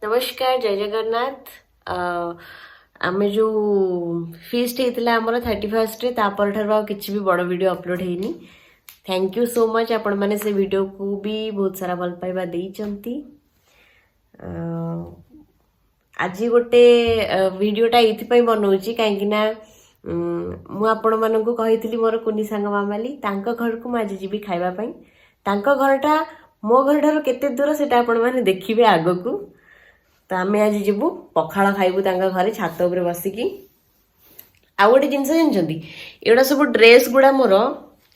नमस्कार जय जगन्नाथ। आम जो फीस्ट होता है आमर 31 तापर किसी भी बड़ वीडियो अपलोड होनी। थैंक यू सो मच आपण मैंने से वीडियो को भी बहुत सारा भल पाइबा देइचंती। आज गोटे वीडियोटा ये बनाऊँगी कहीं मुझे कही मोर कुनी सांग मामाली घर को आज जी खावाई। घरटा मो घर ठार केते दूर से देखिए आग को। तो आम आज जीवु पखाड़ खाइबू घरे छात उपर बसिकी। आ गोटे जिन जानते एगुड़ा सब ड्रेस गुड़ा मोर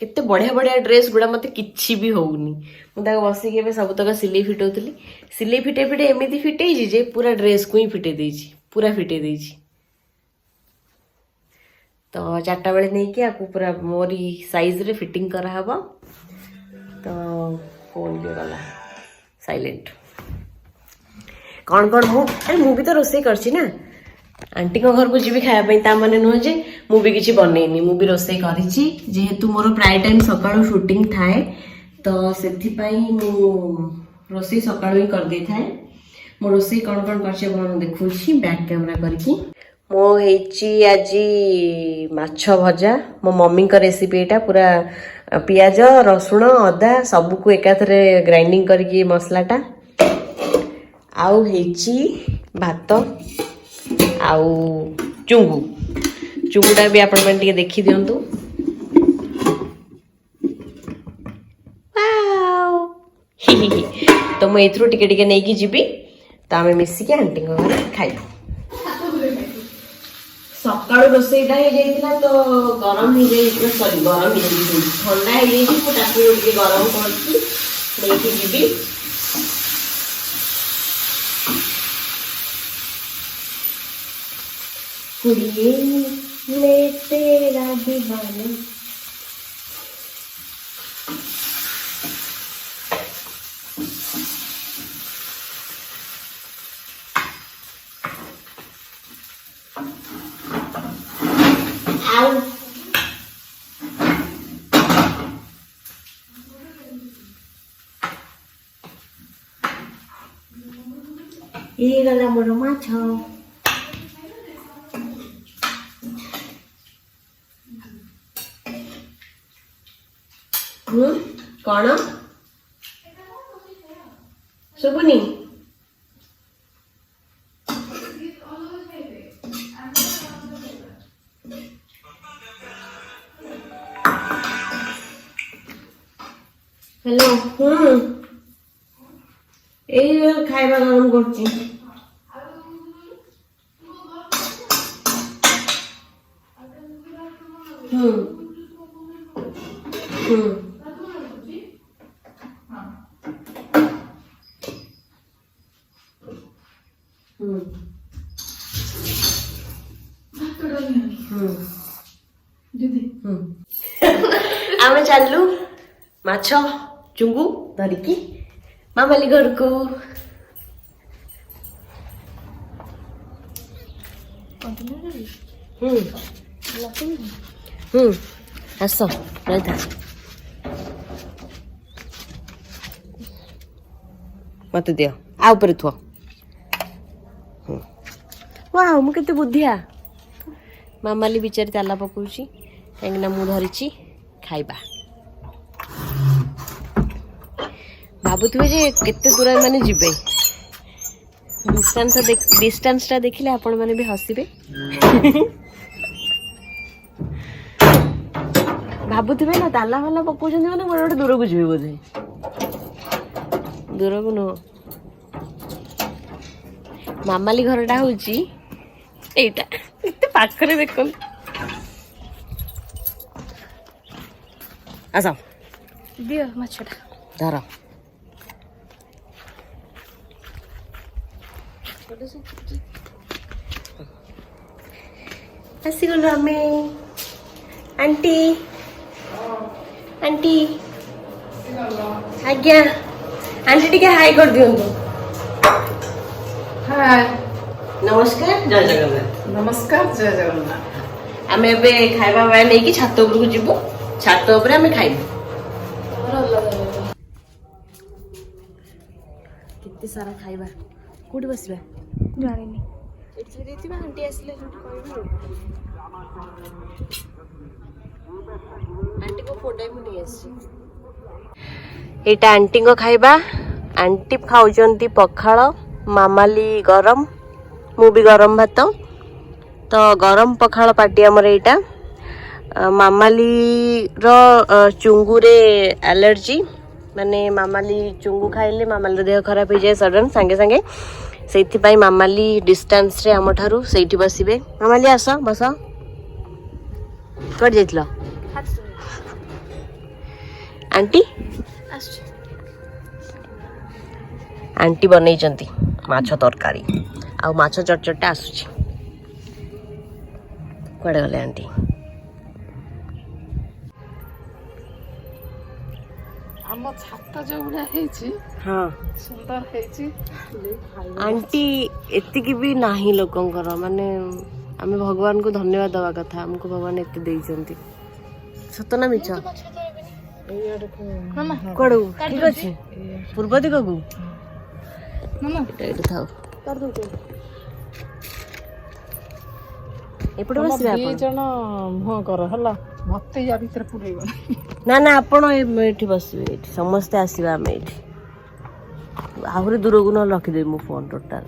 केते बढ़िया बढ़िया ड्रेस गुड़ा मत कि भी होनी। मुझे बसिकी सबतक सिले फिटाऊली। सिले फिटे फिटे एमती फिटे जे पूरा ड्रेस को ही फिटे देछि, पूरा फिटे देछि। तो 4टा बेले नहीं कि आपको पूरा मोरी साइज रे फिटिंग कराहब। तो फोन भी गला साइलेंट। कौन कौन मु भी तो रोसे करछि ना। आंटी घर को जी खाया माने नुह जे मु भी किछि बनैनी। मु भी रोसे करिछि जेहेतु मोर प्राय टाइम सकाळु शूटिंग थाए तो सेथि पई मु रोसे सकाळु ही कर दे थाए। मो रोसे कौन कौन करछि अपन देखुछि बैक कैमरा करके। मो हेछि आजी माछ भजा। मो मम्मी का रेसिपी एटा पूरा पियाज रसुण अदा सबू को एकाथरे ग्राइंडिंग करके मसलाटा। आउ हेची भात आउ चुंगुटा भी आपण मन टिके देखि दियंतु। वाओ तो मैं एथरो टिके टिके नै कि जीबी। तो आमे मिसी के आंटी घर खाइबो। सकाळ रोसेईटा हे जाइतिला तो गरम हे जाइतिला। सॉरी गरम हे जाइतिला ठंडा हे जाइति। मु ताकू टिके गरम करछि नै कि जीबी। कुड़िए मैं तेरा दीवाना। ये गला मोर माछ। कौन शुभुनी हेलो ये खाइबा गरम करछि। आमे चलू माछ चुंगू धरिकी मामाली घर को। आस रही मत दियो आ ऊपर थुआ। वाह मु केते बुद्धिया। मामाली बिचारी ताला पकाउची कहीं मु धरी खाइबा। भावुवे जे केते दूर माने जीवे। डिस्टेंस देखिले आपण माने भी हसीबे। भावुवे ना ताला वाला पकाउछन माने मोर गोटे दूर को जीवे बोधे। दूर को नो मामाली घरटा होची एटा एते पाखरे देखन। आसा दियो माछटा धर। आसी गलो आमे। आंटी आंटी आज्ञा आंटी टिके हाय कर दियंतु। हाय नमस्कार जय जगन्नाथ। नमस्कार जय जगन्नाथ। आमे एबे खाइबा बाय नै कि छात ऊपर को जीवो। छात ऊपर आमे खाइबो। केते सारा खाइबा କୋଉଠି ବସିବା ଜାଣିନି। ଏଠି ଛିଡ଼ା ହେଇଥିବା ଆଣ୍ଟି ଆସିଲେ ଯୋଉଠି କହିବା ଆଉ ଆଣ୍ଟିଙ୍କ ଫୋଟା ମୁଁ ନେଇ ଆସିଛି ଏଇଟା ଆଣ୍ଟିଙ୍କ ଖାଇବା ଆଣ୍ଟି ଖାଉଛନ୍ତି ପଖାଳ ମାମାଲି ଗରମ ମୁଁ ବି ଗରମ ଭାତ ତ ଗରମ ପଖାଳ ପାଟି ଆମର ଏଇଟା ମାମାଲିର ଚୁଙ୍ଗୁରେ ଆଲର୍ଜି ମାନେ ମାମାଲି ଚୁଙ୍ଗୁ ଖାଇଲେ ମାମାଲିର ଦେହ ଖରାପ ହେଇଯାଏ ସଡନ୍ ସାଙ୍ଗେ ସାଙ୍ଗେ ସେଇଥିପାଇଁ ମାମାଲି ଡିଷ୍ଟାନ୍ସରେ ଆମଠାରୁ ସେଇଠି ବସିବେ ମାମାଲି ଆସ ବସ କୁଆଡ଼େ ଯାଇଥିଲ ଆଣ୍ଟି ଆଣ୍ଟି ବନେଇଛନ୍ତି ମାଛ ତରକାରୀ ଆଉ ମାଛ ଚଟଚଟଟା ଆସୁଛି କୁଆଡ଼େ ଗଲେ ଆଣ୍ଟି ଆମ ଛାତ ଯୋଉଭଳିଆ ହେଇଛି ହଁ ସୁନ୍ଦର ହେଇଛି ଆଣ୍ଟି ଏତିକି ବି ନାହିଁ ଲୋକଙ୍କର ମାନେ ଆମେ ଭଗବାନଙ୍କୁ ଧନ୍ୟବାଦ ଦେବା କଥା ଆମକୁ ଭଗବାନ ଏତେ ଦେଇଛନ୍ତି ସତ ନା ମିଛ କୁଆଡ଼ୁ ଠିକ ଅଛି ପୂର୍ବ ଦିଗକୁ ଏଇଠି ଥାଉ ଏପଟେ ବସିବେ ଦି ଜଣ ମୁହଁ କର ହେଲା ମତେ ୟା ଭିତରେ ପୁରେଇବ ନା ନା ଆପଣ ଏଠି ବସିବେ ଏଠି ସମସ୍ତେ ଆସିବା ଆମେ ଏଇଠି ଆହୁରି ଦୂରକୁ ନହେଲେ ରଖିଦେବି ମୁଁ ଫୋନ୍ ଟୋଟାଲ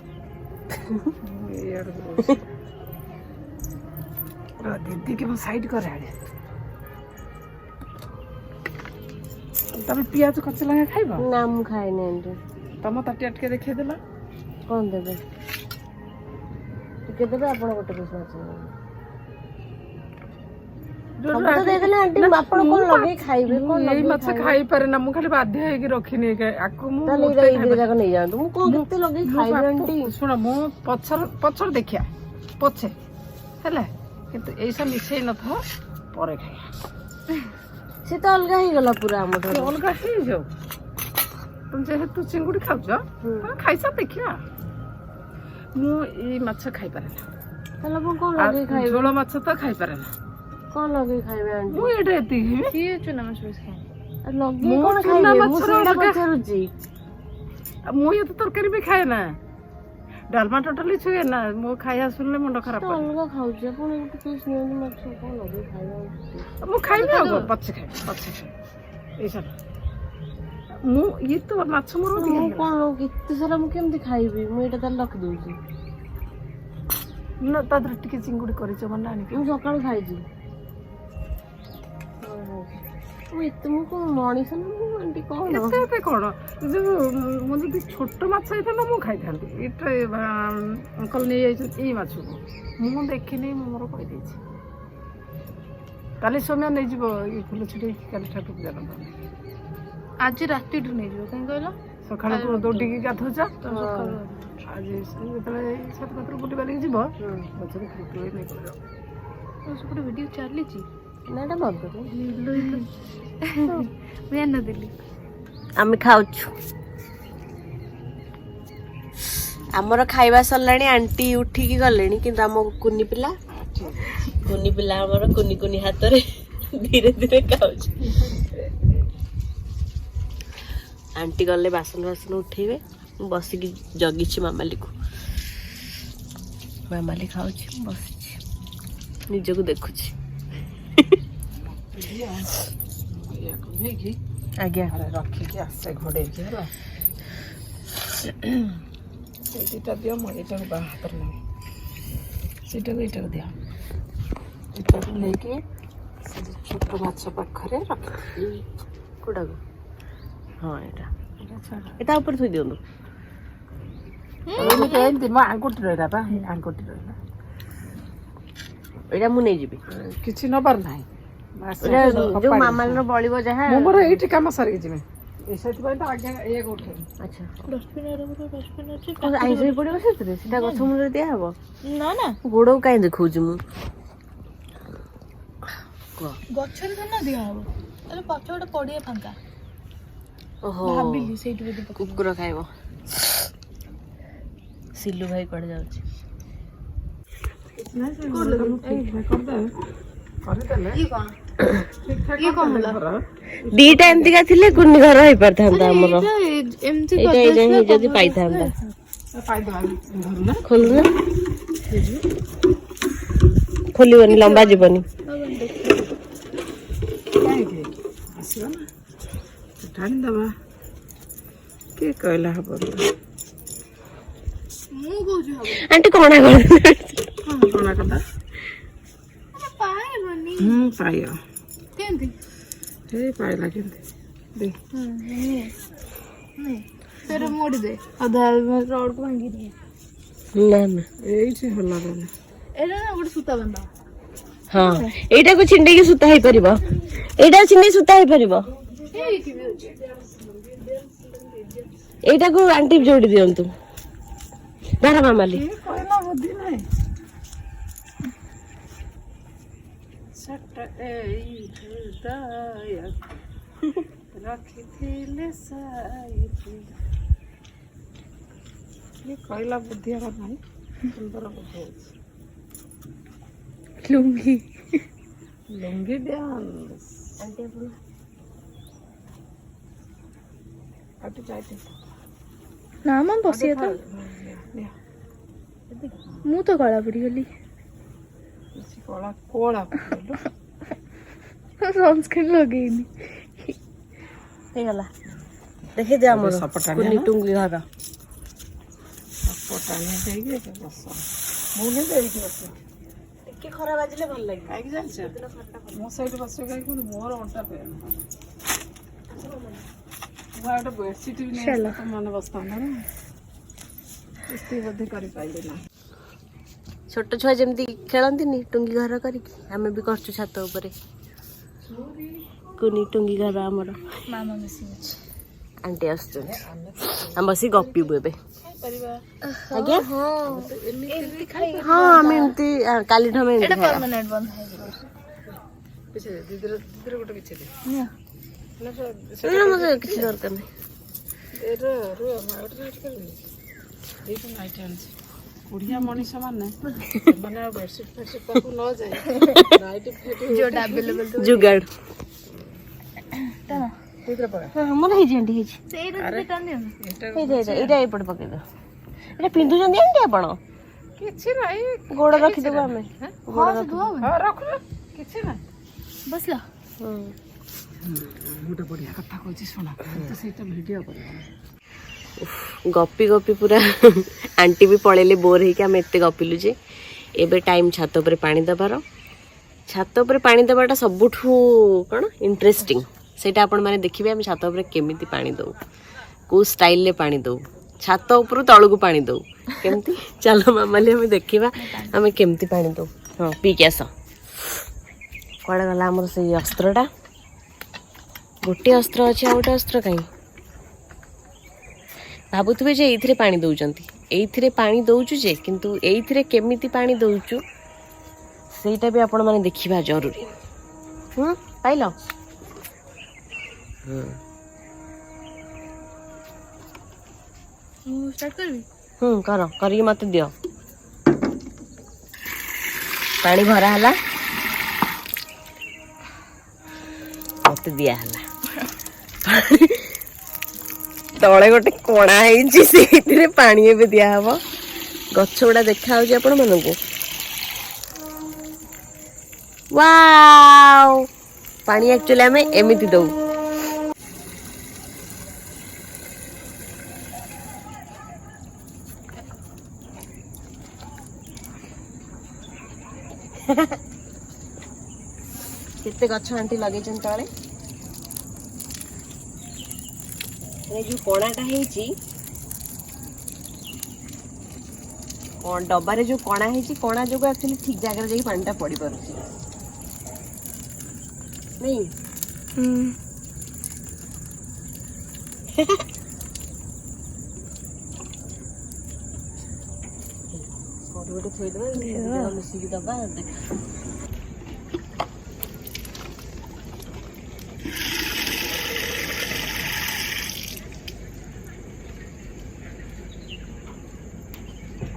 ଦିଦି କି ମୁଁ ସାଇଡ କରେ ଆଡେ ତମେ ପିଆଜ କଞ୍ଚା ଲଙ୍କା ଖାଇବ ନା ମୁଁ ଖାଇନି ଆଣ୍ଟି ତମ ତାଟିଆ ଟିକେ ଦେଖେଇଦେଲ କ'ଣ ଦେବେ ଟିକେ ଦେବେ ଆପଣ ଗୋଟେ ପିସ୍ ମାଛ ଦେଇଦେଲେ ଆଣ୍ଟି ଆପଣ କ'ଣ ଲଗେଇ ଖାଇବେ ଏଇ ମାଛ ଖାଇପାରେ ନା ମୁଁ ଖାଲି ବାଧ୍ୟ ହେଇକି ରଖିନି ଆକୁ ମୁଁ ଯାକ ନେଇଯାଆନ୍ତୁ ମୁଁ କ'ଣ କେତେ ଲଗେଇ ଖାଇବି ଆଣ୍ଟି ଶୁଣ ମୁଁ ପଛରେ ଦେଖିଆ ପଛେ ହେଲା କିନ୍ତୁ ଏଇସା ମିଶେଇ ନଥାଅ ପରେ ଖାଇବା ସେ ତ ଅଲଗା ହେଇଗଲା ପୁରା ଆମଠାରୁ ଅଲଗା ହେଇଯାଉ ତମେ ଯେହେତୁ ଚିଙ୍ଗୁଡ଼ି ଖାଉଛ ତମେ ଖାଇସା ଦେଖିବା ମୁଁ ଏଇ ମାଛ ଖାଇପାରେ ନା ତାହେଲେ ଆପଣ କ'ଣ ଲଗେଇ ଖାଇବେ ଝୋଳ ମାଛ ତ ଖାଇପାରେ ନା କ'ଣ ଲଗେଇ ଖାଇବେ ଆଣ୍ଟି ମୁଁ ଏଇଟା ଏତିକି ଲଗେଇ କ'ଣ ଖାଇବେ ମୁଁ ସେଇଟା ପଚାରୁଛି ମୁଁ ଏତେ ତରକାରୀ ବି ଖାଏ ନା ଡାଲମା ଟୋଟାଲି ଛୁଏ ନା ମୋ ଖାଇବା ଶୁଣିଲେ ମୁଣ୍ଡ ଖରାପ ଅଲଗା ଖାଉଛି ଆପଣ ଗୋଟେ ପିସ୍ ନିଅନ୍ତୁ ମାଛ କ'ଣ ଲଗେଇ ଖାଇବା ମୁଁ ଖାଇବି ଆଉ ପଛେ ଖାଇବି ଏଇସା ମୁଁ ଇଏ ତ ମାଛ ମୋର ମୁଁ କ'ଣ କେତେ ସାରା ମୁଁ କେମିତି ଖାଇବି ମୁଁ ଏଇଟା ତାହେଲେ ରଖିଦଉଛି ନା ତା ଦେହରେ ଟିକେ ଚିଙ୍ଗୁଡ଼ି କରିଛ ମାନେ ଆଣିକି ମୁଁ ସକାଳୁ ଖାଇଛି ମୁଁ କ'ଣ ମଣିଷ ନା ମୁଁ ଆଣ୍ଟି କ'ଣ ଏତେ କ'ଣ ଯୋଉ ମୁଁ ଯଦି ଛୋଟ ମାଛ ହେଇଥାନ୍ତା ମୁଁ ଖାଇଥାନ୍ତି ଏଇଟା ଅଙ୍କଲ ନେଇଯାଇଛନ୍ତି ଏଇ ମାଛକୁ ମୁଁ ଦେଖିନି ମୁଁ ମୋର କହିଦେଇଛି କାଲି ସମୟ ନେଇଯିବ ଏଇ ଫୁଲ ଛିଡ଼େଇକି କାଲି ଠାକୁର ପୂଜା କରିଦେବ ଆଜି ରାତିଠୁ ନେଇଯିବ କାହିଁ କହିଲ ସକାଳୁ ଦୌଡ଼ିକି ଗାଧଉଛ ଆଜି ଯେତେବେଳେ ଛାତ ପାତ୍ର ବୁଲି ବାଲିକି ଯିବ ପଛରେ ଫୁଟୁଳି ନେଇ ପଡ଼ିବ ସେପଟେ ଭିଡ଼ିଓ ଚାଲିଛି ନା ଏଇଟା ମଦ ମୁଁ ଜାଣିନଥିଲି ଆମେ ଖାଉଛୁ ଆମର ଖାଇବା ସରିଲାଣି ଆଣ୍ଟି ଉଠିକି ଗଲେଣି କିନ୍ତୁ ଆମ କୁନି ପିଲା ଆମର କୁନି କୁନି ହାତରେ ଧୀରେ ଧୀରେ ଖାଉଛି ଆଣ୍ଟି ଗଲେ ବାସନ ଉଠେଇବେ ମୁଁ ବସିକି ଜଗିଛି ମାମାଲିକୁ ମାମାଲି ଖାଉଛି ମୁଁ ବସିଛି ନିଜକୁ ଦେଖୁଛି ଆଜ୍ଞା ରଖିକି ଆସେ ଘୋଡ଼େଇକି ହେଲା ସେଇ ଦୁଇଟା ଦିଅ ମୁଁ ଏଇଟାକୁ ବାହା ହାତରେ ନେବି ଏଇଟାକୁ ଦିଅ ଏଇଟାକୁ ନେଇକି ସେ ଛୋଟ ମାଛ ପାଖରେ ରଖିଦେବି କୋଉଟାକୁ ହଁ ଏଇଟା ଉପରେ ଥୋଇ ଦିଅନ୍ତୁ ଏମିତି ମୋ ଆଙ୍ଗୁଠି ରହିଲା ବା ଆଙ୍ଗୁଠି ରହିଲା ଏଇଟା ମୁଁ ନେଇଯିବି କିଛି ନବାର ନାହିଁ ଯୋଉ ମାମାଲିର ବଳିବ ଯାହା ମୁଁ ମୋର ଏଇଠି କାମ ସାରିକି ଯିବି ସେଥିପାଇଁ ତ ଆଜ୍ଞା ଇଏ ଉଠେ ଆଚ୍ଛା ଡଷ୍ଟବିନ୍ ଅଛି ଆଇଁଷ ବି ପଡ଼ିବ ସେଥିରେ ସେଟା ଗଛ ମୂଳରେ ଦିଆହବ ନା ନା ଗୋଡ଼କୁ କାହିଁ ଦେଖଉଛି ମୁଁ ଗଛରେ ତ ନା ଦିଆହବ ତାହେଲେ ପଛ ଗୋଟେ ପଡ଼ିଆ ଫାଙ୍କା ଓହୋ ଭାବିଲି ସେଇଠି ବୋଧେ କୁକୁର ଖାଇବ ସିଲୁ ଭାଇ କୁଆଡ଼େ ଯାଉଛି ଦିଟା ଏମିତିକା ଥିଲେ କୁନି ଘର ହେଇପାରିଥାନ୍ତା ଆମର ଏଇଟା ଯଦି ପାଇଥାନ୍ତା ପାଇଦେବା ଧରୁନା ଖୋଲୁନା ଖୋଲିବନି ଲମ୍ବା ଯିବନି କାହିଁକି ଆସିବ ନା ଟାଣିଦେବା କିଏ କହିଲା ହବ ମୁଁ କହୁଛି ହବ ଆଣ୍ଟି କଣା କଣ କଣା କଥା ପାଇବନି ପାଇବ କେମିତି ହେଇ ପାଇଲା କେମିତି ଦେ ସେଟା ମୋଡ଼ି ଦେ ଅଧା ରଡକୁ ଭାଙ୍ଗି ଦିଏ ନା ନା ଏଇଠି ହେଲା ବୋଲି ଏଇଟା ନା ଗୋଟେ ସୂତା ବାନ୍ଧା ହଁ ଏଇଟାକୁ ଛିଣ୍ଡେଇକି ସୂତା ହେଇପାରିବ ଏଇଟା ଛିଣ୍ଡେଇ ସୂତା ହେଇପାରିବ ଏଇଠି ବି ଅଛି ଏଇଟାକୁ ଆଣ୍ଟି ଯୋଡି ଦିଅନ୍ତୁ ଧର ମାମାଲି କିଏ କହିଲା ବୁଦ୍ଧି ନାହିଁ ସଟ ଏଇ ହୃଦୟକୁ ରଖିଥିଲେ ସାଇତି କିଏ କହିଲା ବୁଦ୍ଧି ହବା ନାହିଁ ସୁନ୍ଦର ବୁଦ୍ଧି ଅଛି ଲୁଙ୍ଗି ଲୁଙ୍ଗି ଡ୍ୟାନ୍ସ ଆଣ୍ଟି ଆପଣ ଆଟି ଯାଇତେ ନା ମ ବସିବା ତ ମୁଁ ତ କଳା ପଡ଼ିଗଲି କଳା କଳା ସନସ୍କ୍ରିନ୍ ଲଗେଇନି ହେଇଗଲା ଦେଖିଦିଅ ଆମର ସପଟାଣିଆ କୁନି ନା? ଟୁଙ୍ଗି ଘର ପଟାଣିଆ ଦେଇକି ବସ ମୁଁ କିନ୍ତୁ ଏଇଠି ବସିବି ଟିକେ ଖରା ବାଜିଲେ ଭଲ ଲାଗିବ କାହିଁକି ଜାଣିଛ ମୋ ସେଇଠି ବସିବି କାହିଁକି ମୋର ଅଣ୍ଟା ପେନ୍ ମୁଁ ଆଉ ଗୋଟେ ବେଡସିଟ୍ ବି ନେଇ ତ ମନେ ବସିଥାନ୍ତା ନା ଏତେ ବୋଧେ କରିପାରିଲି ନା ଛୋଟ ଛୁଆ ଯେମିତି ଖେଳନ୍ତିନି ଟୁଙ୍ଗି ଘର କରିକି ଆମେ ବି କରୁଛୁ ଛାତ ଉପରେ କୁନି ଟୁଙ୍ଗି ଘର ଆମର ମାମା ମିଶିଂ ଅଛି ଆଣ୍ଟି ଆସୁଛନ୍ତି ଆମେ ବସି ଗପିବୁ ଏବେ ଆଜ୍ଞା ହଁ ଆମେ ଏମିତି କାଲିଠୁ ଆମେ ଏମିତି ଖାଇବା। ପର୍ମାନେଣ୍ଟ ବନ୍ଦ ହେଇଯିବ ଦିଦିର ଗୋଟେ କିଛି ଦେ ନା, ମତେ କିଛି ଦରକାର ନାହିଁ କୁଢିଆ ମଣିଷ ମାନେ ସେମାନେ ଆଉ ବେଡସିଟ୍ ଫେଡସିଟ୍ ପାଖକୁ ନ ଯାଇ ନାଇଟି ଯୋଉଟା ଆଭେଲେବଲ जुगाड़ ସେଇଥିରେ ପକା ଆମର ହେଇଛି ଆଣ୍ଟି ହେଇଛି ସେଇଟା ଯଦି ଟାଣି ଏଇଟା ଏପଟେ ପକେଇଦେବ ଏଇଟା ପିନ୍ଧୁଛନ୍ତି ଆଣ୍ଟି ଆପଣ କିଛି ନାହିଁ ଗୋଡ ରଖିଦେବୁ ଆମେ ହଁ ରଖୁନ କିଛି ନାହିଁ ବସିଲା ଗୋଟେ ବଢିଆ କଥା କହୁଛି ଶୁଣ ତ ସେଇଟା ଭିଡିଓ କରିବ ଗପି ଗପି ପୁରା ଆଣ୍ଟି ବି ପଳେଇଲେ ବୋର ହେଇକି ଆମେ ଏତେ ଗପିଲୁ ଯେ ଏବେ ଟାଇମ୍ ଛାତ ଉପରେ ପାଣି ଦେବାର ଛାତ ଉପରେ ପାଣି ଦେବାଟା ସବୁଠୁ କ'ଣ ଇଣ୍ଟରେଷ୍ଟିଂ ସେଇଟା ଆପଣମାନେ ଦେଖିବେ ଆମେ ଛାତ ଉପରେ କେମିତି ପାଣି ଦେଉ କେଉଁ ଷ୍ଟାଇଲ୍ରେ ପାଣି ଦେଉ ଛାତ ଉପରୁ ତଳକୁ ପାଣି ଦେଉ କେମିତି ଚାଲ ମାମାଲି ଆମେ ଦେଖିବା ଆମେ କେମିତି ପାଣି ଦେଉ ହଁ ପିଇକି ଆସ କୁଆଡ଼େ ଗଲା ଆମର ସେଇ ଅସ୍ତ୍ରଟା ଗୋଟିଏ ଅସ୍ତ୍ର ଅଛି ଆଉ ଗୋଟେ ଅସ୍ତ୍ର କାହିଁ ଭାବୁଥିବେ ଯେ ଏଇଥିରେ ପାଣି ଦେଉଛନ୍ତି ଏଇଥିରେ ପାଣି ଦେଉଛୁ ଯେ କିନ୍ତୁ ଏଇଥିରେ କେମିତି ପାଣି ଦେଉଛୁ ସେଇଟା ବି ଆପଣମାନେ ଦେଖିବା ଜରୁରୀ ପାଇଲ ମୁଁ ଷ୍ଟାର୍ଟ କରିବି କର କରିକି ମୋତେ ଦିଅ ପାଣି ଭରା ହେଲା ମୋତେ ଦିଆହେଲା ତଳେ ଗୋଟେ କଣା ହେଇଛି ସେଇଥିରେ ପାଣି ଏବେ ଦିଆହବ ଗଛ ଗୁଡା ଦେଖାଯାଉଛି ଆପଣମାନଙ୍କୁ ୱାଓ ପାଣି ଆକ୍ଚୁଆଲି ଆମେ ଏମିତି ଦଉ କେତେ ଗଛ ଆଣ୍ଟି ଲଗେଇଛନ୍ତି ତଳେ ଯୋଉ କଣାଟା ହେଇଛି ଡବାରେ ଯୋଉ କଣା ହେଇଛି କଣା ଯୋଗୁଁ ଆକ୍ଚୁଆଲି ଠିକ ଜାଗାରେ ଯାଇକି ପାଣିଟା ପଡି ପାରୁଛି ନାଇଁ ଗୋଟେ ଥୋଇଦେବା ମିଶିକି ଦବା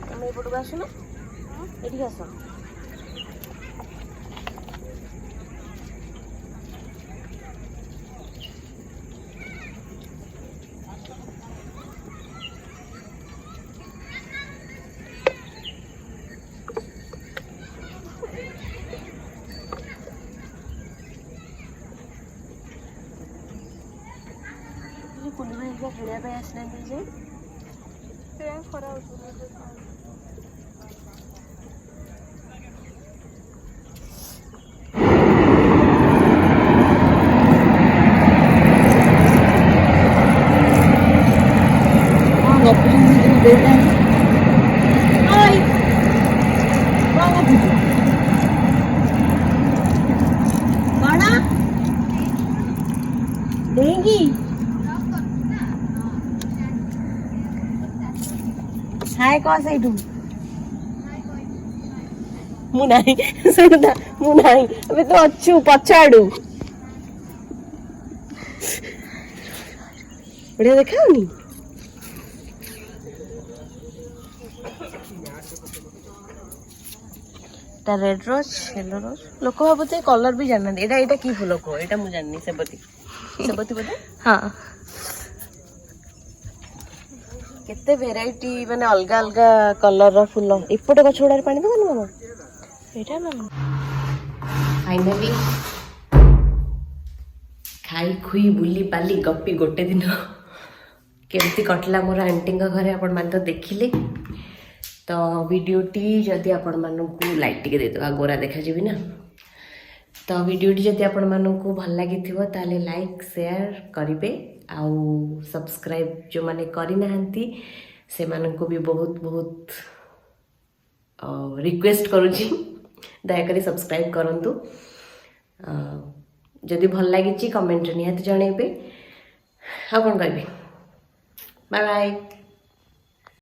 ତମେ ଏପଟକୁ ଆସୁନ ଏଠିକି ଆସ ଖେଳିବା ପାଇଁ ଆସିନାହାନ୍ତି ଯେ ଖରା ହଉଛି हाय कौन ସେଇଠୁ ମୁଁ ନାହିଁ ଶୁଣୁଥା ମୁଁ ନାହିଁ ଏବେ ତ ଅଛୁ ପଛ ଆଡୁ ବଢିଆ ଦେଖାଉନି ତା ରେଡ୍ ରୋଜ୍ येलो रोज लोक भाबुते कलर भी जाननांती एटा एटा की फूल को एटा मु जाननी सेबती सेबती बोले हाँ केते भेराइटी माने अलगा अलगा कलर रो फूल एपटे गछ गुडार पानी दबन मामा एटा ना फाइनली खाई खुई बुली पाली गपी गोटे दिन केमती कटला मोर आंटी घरे आपण मान तो देखिले तो वीडियोटी जदि आपण मानू लाइक टिके देदेवा गोरा देखा जी ना तो वीडियोटी जदि आपण मानू भल लगी ताले लाइक शेयर करेंगे आउ सब्सक्राइब जो माने करी नाहंती से माननको भी बहुत बहुत रिक्वेस्ट करुची दयाकरी सब्सक्राइब करंतु जदि भल लगी कमेंट निहाती जणेबे आ कोन कहबे बाय बाय।